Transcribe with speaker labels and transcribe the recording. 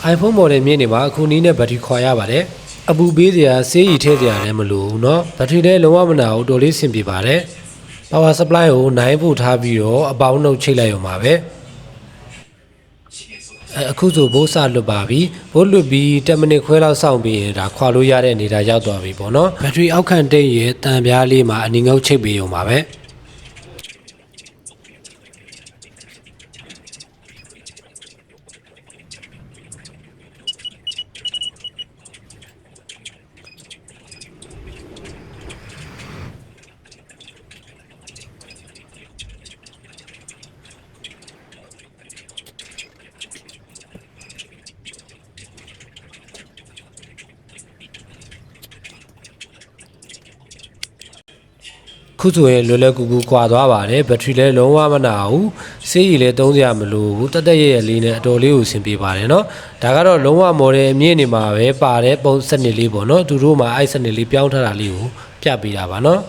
Speaker 1: iPhone model မြင့်နေမှာအခုနီးနဲ့ဘက်ထရီခွာရပါတယ်အပူပေးစရာဆေးရည်ထည့်စရာလည်းမလိုဘူးเนาะဘက်ထရီလည်းလုံးဝမနာဘူးတော်လေးဆင်ပြေပါတယ် power supply ကို9 volt ထားပြီးတော့အပေါင်းနှုတ်ချိတ်လိုက်ရုံပါပဲအခုဆိုဘိုးစလွတ်ပါပြီဘိုးလွတ်ပြီး10မိနစ်ခွဲလောက်စောင့်ပြီးရင်ဒါခွာလို့ရတဲ့အနေဒါရောက်သွားပြီပေါ့နော်ဘက်ထရီအောက်ခံတိတ်ရဲ့တန်ပြားလေးမှာအနီငုတ်ချိတ်ပေးရုံပါပဲခုဆိုရင်လွယ်လွယ်ကူကူကွာသွားပါတယ်ဘက်ထရီလည်းလုံးဝမနာဘူးဆေးရည်လည်းသုံးစရာမလိုဘူးတက်ရဲ့လေးနဲ့အတော်လေးကိုဆင်ပြေပါတယ်เนาะဒါကတော့လုံးဝမော်ဒယ်အမြင့်နေမှာပဲပါတယ်ပုံစနစ်လေးပေါ့เนาะသူတို့မှာအဲ့စနစ်လေးပြောင်းထားတာလေးကိုပြပေးတာပါเนาะ